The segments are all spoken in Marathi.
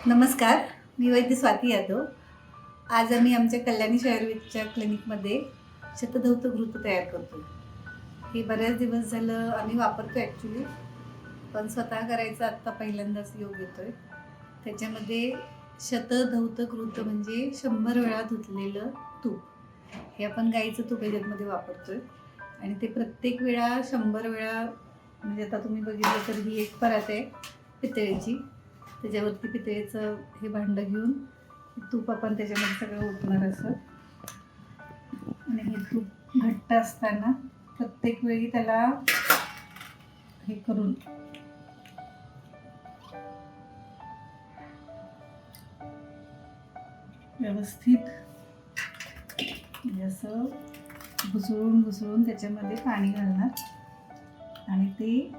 नमस्कार, मी वैद्य स्वाती यादव. आज आम्ही आमच्या कल्याणी आयुर्वेदच्या क्लिनिकमध्ये शतधौत घृत तयार करतो. हे बऱ्याच दिवस झालं आम्ही वापरतो ॲक्च्युली, पण स्वतः करायचं आत्ता पहिल्यांदाच योग येतोय. त्याच्यामध्ये शतधौत घृत म्हणजे 100 वेळा धुतलेलं तूप. हे आपण गाईचं तूप याच्यामध्ये वापरतोय आणि ते प्रत्येक वेळा 100 वेळा, म्हणजे आता तुम्ही बघितलं तर ही एक परात आहे पितळेची. त्याच्यावरती पितळेचं हे भांडं घेऊन तूप आपण त्याच्यामध्ये सगळं ओतणार असं. आणि हे तूप घट्ट असताना प्रत्येक वेळी त्याला हे करून व्यवस्थित असं घुसळून त्याच्यामध्ये पाणी घालणार आणि ते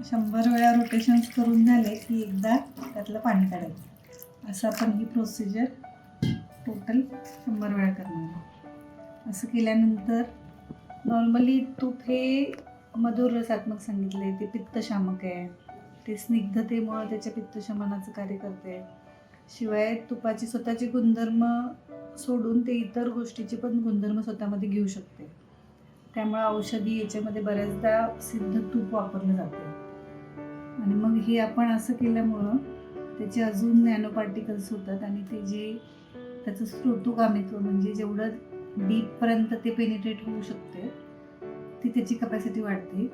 100 वेळा रोटेशन्स करून झाले की एकदा त्यातलं पाणी काढायचं. असं आपण ही प्रोसिजर टोटल 100 वेळा करणार. असं केल्यानंतर नॉर्मली तूप हे मधुर रसात्मक सांगितलं आहे, ते पित्तशामक आहे, ते स्निग्धतेमुळं त्याच्या पित्तशमनाचं कार्य करते. शिवाय तुपाची स्वतःची गुणधर्म सोडून ते इतर गोष्टीचे पण गुणधर्म स्वतःमध्ये घेऊ शकते. त्यामुळे औषधी याच्यामध्ये बऱ्याचदा सिद्ध तूप वापरलं जाते. आणि मग हे आपण असं केल्यामुळं त्याचे अजून नॅनो पार्टिकल्स होतात आणि ते जे त्याचं स्रोतोगामित्व म्हणजे जेवढं डीपपर्यंत ते पेनिट्रेट होऊ शकते ती त्याची कपॅसिटी वाढते.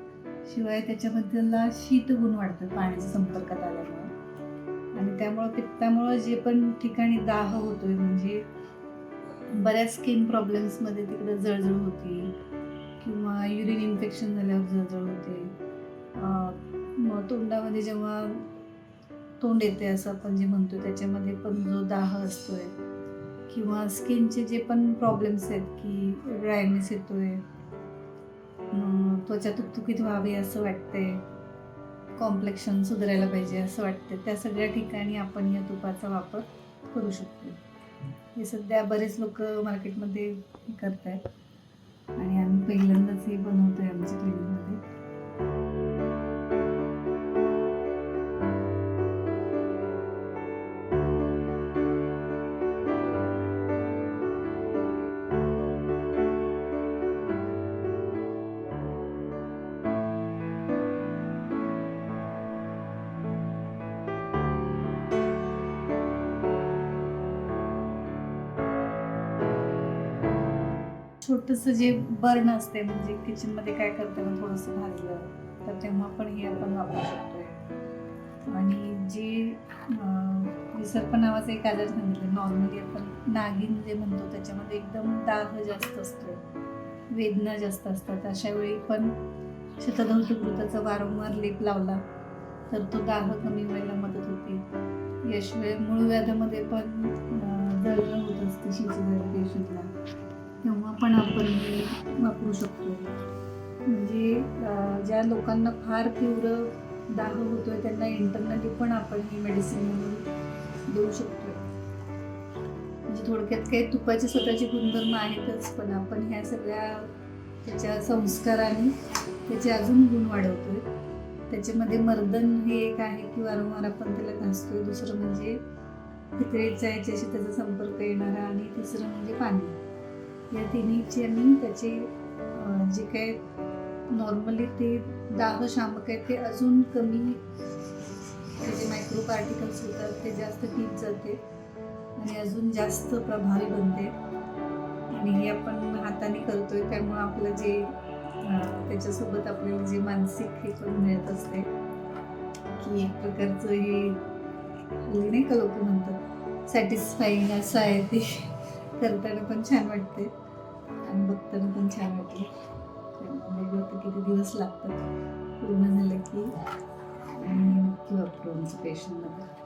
शिवाय त्याच्याबद्दलला शीतगुण वाढतात पाण्याच्या संपर्कात आल्यामुळं. आणि त्यामुळं पित्तामुळं जे पण ठिकाणी दाह होतोय, म्हणजे बऱ्याच स्किन प्रॉब्लेम्समध्ये तिकडं जळजळ होती किंवा युरिन इन्फेक्शन झाल्यावर जळजळ होते. मग तोंडामध्ये जेव्हा तोंड येते असं आपण जे म्हणतो त्याच्यामध्ये पण जो दाह असतोय किंवा स्किनचे जे पण प्रॉब्लेम्स आहेत की ड्रायनेस येतोय, त्वचा तुकतुकीत व्हावी असं वाटतंय, कॉम्प्लेक्शन सुधारायला पाहिजे असं वाटतं, त्या सगळ्या ठिकाणी आपण या तुपाचा वापर करू शकतो. हे सध्या बरेच लोक मार्केटमध्ये करत आहेत आणि आम्ही पहिल्यांदाच हे बनवतोय आमच्या क्लिनिकमध्ये. छोटंसं जे बर्न असते, म्हणजे किचनमध्ये काय करताना थोडंसं भाजलं तर तेव्हा पण हे आपण वापरू शकतोय. आणि जे विसर्प नावाचं एक आजार सांगितलं, नॉर्मली आपण नागिन जे म्हणतो त्याच्यामध्ये एकदम दाह जास्त असतो, वेदना जास्त असतात. अशा वेळी पण शतधौत घृताचा वारंवार लेप लावला तर तो दाह कमी व्हायला मदत होते. याशिवाय मूळव्याधामध्ये पण जळजळ होत असते शिजलेल्या पेशीला, तेव्हा पण आपण हे वापरू शकतो. म्हणजे ज्या लोकांना फार तीव्र दाह होतोय त्यांना इंटरनली पण आपण ही मेडिसिन म्हणून देऊ शकतो. म्हणजे थोडक्यात काही तुपाची स्वतःची गुणधर्म आहेतच, पण आपण ह्या सगळ्या त्याच्या संस्काराने त्याचे अजून गुण वाढवतोय. त्याच्यामध्ये मर्दन हे एक आहे की वारंवार आपण त्याला घासतोय, दुसरं म्हणजे पितळेच्या याच्याशी त्याचा संपर्क येणारा, आणि तिसरं म्हणजे पाणी. या तिन्हीचे आणि त्याचे जे काय नॉर्मली ते दाहशामक आहे ते अजून कमी, त्याचे मायक्रो पार्टिकल्स होतात ते जास्त टीप जाते आणि अजून जास्त प्रभावी बनते. आणि हे आपण हाताने करतोय त्यामुळं आपलं जे त्याच्यासोबत आपल्याला जे मानसिक हे पण मिळत असते की एक प्रकारचं हे नाही का लोक म्हणतात सॅटिस्फाईंग असं आहे. ते करताना पण छान वाटते आणि बघताना पण छान वाटते. त्यामुळे किती दिवस लागतात पूर्ण झालं की आणि नक्की वापरू आमच्या पेशंटमध्ये.